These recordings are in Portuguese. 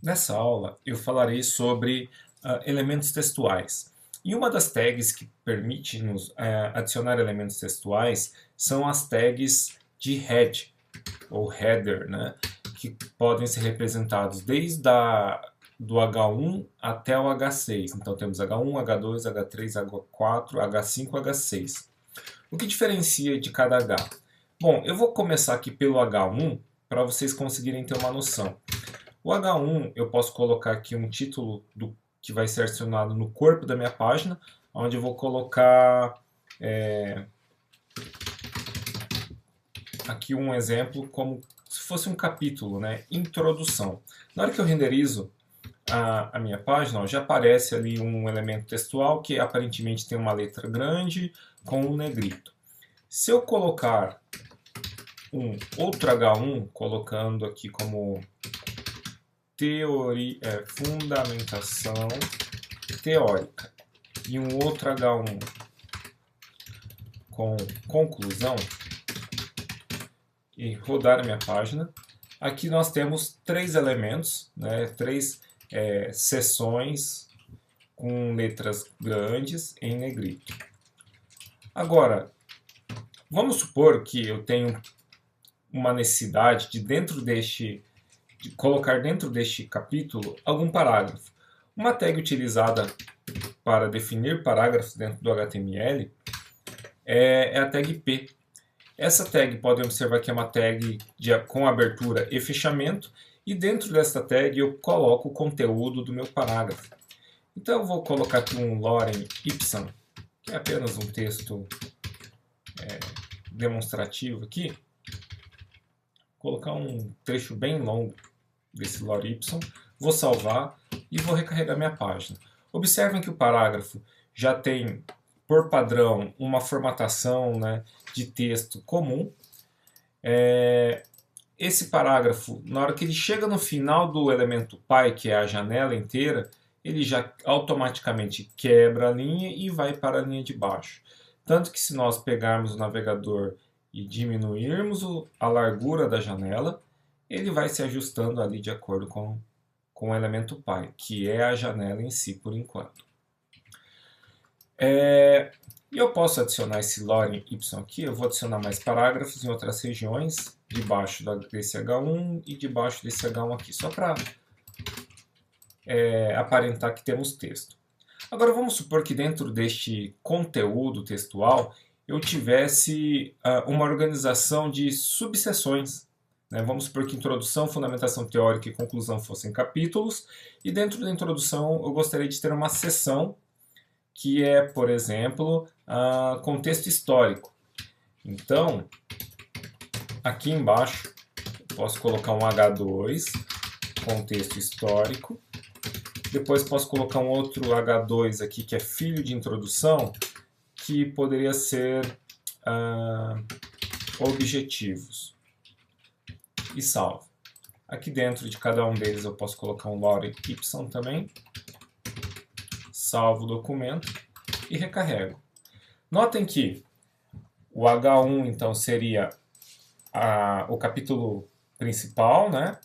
Nessa aula eu falarei sobre elementos textuais. E uma das tags que permite nos adicionar elementos textuais são as tags de head ou header, né? Que podem ser representados desde do H1 até o H6. Então temos H1, H2, H3, H4, H5, H6. O que diferencia de cada H? Bom, eu vou começar aqui pelo H1 para vocês conseguirem ter uma noção. O H1 eu posso colocar aqui um título que vai ser adicionado no corpo da minha página, onde eu vou colocar aqui um exemplo como se fosse um capítulo, né? Introdução. Na hora que eu renderizo a minha página, ó, já aparece ali um elemento textual que aparentemente tem uma letra grande com um negrito. Se eu colocar um outro H1, colocando aqui como fundamentação teórica, e um outro H1 com conclusão, e rodar a minha página, aqui nós temos três elementos, né, três seções com letras grandes em negrito. Agora, vamos supor que eu tenho uma necessidade de colocar dentro deste capítulo algum parágrafo. Uma tag utilizada para definir parágrafos dentro do HTML é a tag P. Essa tag, podem observar que é uma tag com abertura e fechamento, e dentro desta tag eu coloco o conteúdo do meu parágrafo. Então eu vou colocar aqui um lorem ipsum, que é apenas um texto demonstrativo aqui. Vou colocar um trecho bem longo desse lorem ipsum, vou salvar e vou recarregar minha página. Observem que o parágrafo já tem, por padrão, uma formatação, né, de texto comum. Esse parágrafo, na hora que ele chega no final do elemento py, que é a janela inteira, ele já automaticamente quebra a linha e vai para a linha de baixo. Tanto que se nós pegarmos o navegador e diminuirmos a largura da janela, ele vai se ajustando ali de acordo com o elemento py, que é a janela em si por enquanto. E eu posso adicionar esse lorem ipsum aqui, eu vou adicionar mais parágrafos em outras regiões, debaixo desse H1 e debaixo desse H1 aqui, só para aparentar que temos texto. Agora vamos supor que dentro deste conteúdo textual eu tivesse uma organização de subseções. Né? Vamos supor que introdução, fundamentação teórica e conclusão fossem capítulos, e dentro da introdução eu gostaria de ter uma seção que é, por exemplo, contexto histórico. Então, aqui embaixo, eu posso colocar um H2, contexto histórico. Depois posso colocar um outro H2 aqui, que é filho de introdução, que poderia ser objetivos. E salvo. Aqui dentro de cada um deles eu posso colocar um lorem ipsum também. Salvo o documento e recarrego. Notem que o H1 então seria o capítulo principal, né?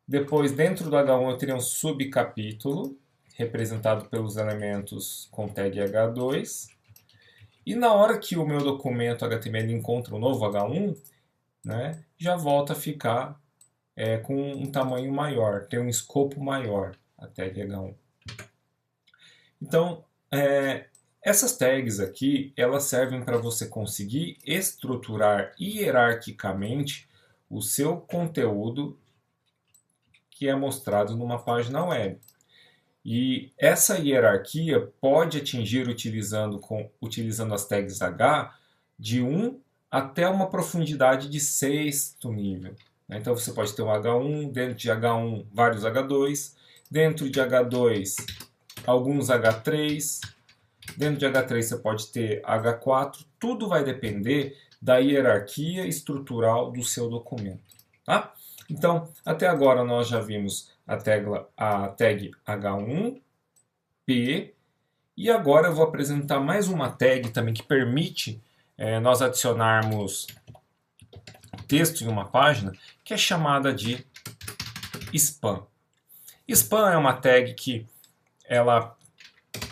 Depois, dentro do H1 eu teria um subcapítulo, representado pelos elementos com tag H2. E na hora que o meu documento HTML encontra um novo H1, né, já volta a ficar com um tamanho maior, tem um escopo maior, a tag H1. Então, essas tags aqui, elas servem para você conseguir estruturar hierarquicamente o seu conteúdo que é mostrado numa página web. E essa hierarquia pode atingir utilizando as tags H de 1 até uma profundidade de sexto nível. Então você pode ter um H1, dentro de H1 vários H2, dentro de H2 alguns H3, dentro de H3 você pode ter H4, tudo vai depender da hierarquia estrutural do seu documento. Tá? Então, até agora nós já vimos a tag H1, P, e agora eu vou apresentar mais uma tag também que permite nós adicionarmos texto em uma página, que é chamada de spam. Span é uma tag que ela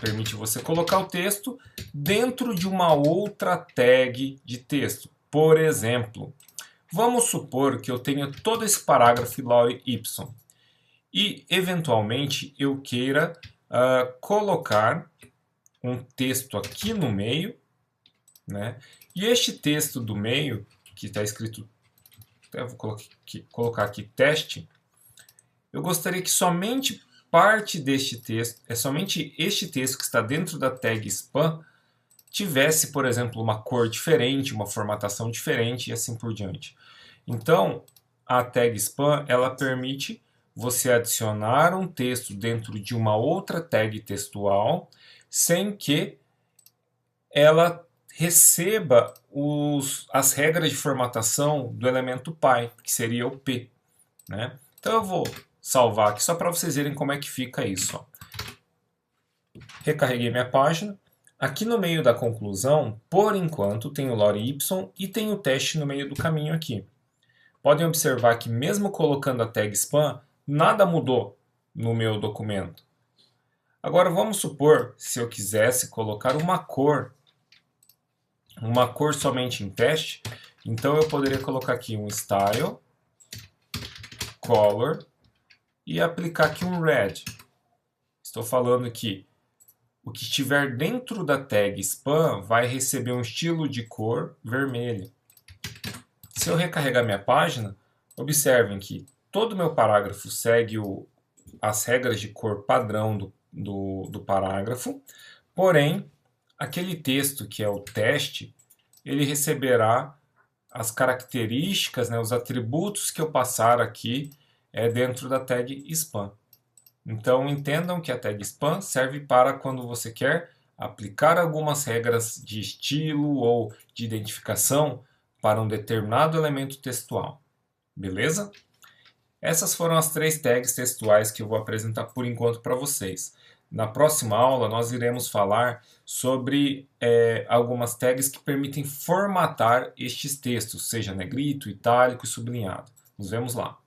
permite você colocar o texto dentro de uma outra tag de texto. Por exemplo, vamos supor que eu tenha todo esse parágrafo lore y e, eventualmente, eu queira colocar um texto aqui no meio, né? E este texto do meio, que está escrito, eu vou colocar aqui teste, eu gostaria que somente parte deste texto, somente este texto que está dentro da tag span, tivesse, por exemplo, uma cor diferente, uma formatação diferente e assim por diante. Então, a tag span, ela permite você adicionar um texto dentro de uma outra tag textual, sem que ela receba as regras de formatação do elemento pi, que seria o p, né? Então eu vou salvar aqui só para vocês verem como é que fica isso. Ó. Recarreguei minha página. Aqui no meio da conclusão, por enquanto, tem o lore y e tem o teste no meio do caminho aqui. Podem observar que mesmo colocando a tag span, nada mudou no meu documento. Agora vamos supor, se eu quisesse colocar uma cor somente em teste, então eu poderia colocar aqui um style, color e aplicar aqui um red. Estou falando que o que estiver dentro da tag span vai receber um estilo de cor vermelho. Se eu recarregar minha página, observem que todo o meu parágrafo segue as regras de cor padrão do parágrafo, porém, aquele texto que é o teste, ele receberá as características, né, os atributos que eu passar aqui dentro da tag span. Então entendam que a tag span serve para quando você quer aplicar algumas regras de estilo ou de identificação para um determinado elemento textual. Beleza? Essas foram as 3 tags textuais que eu vou apresentar por enquanto para vocês. Na próxima aula nós iremos falar sobre algumas tags que permitem formatar estes textos, seja negrito, itálico e sublinhado. Nos vemos lá.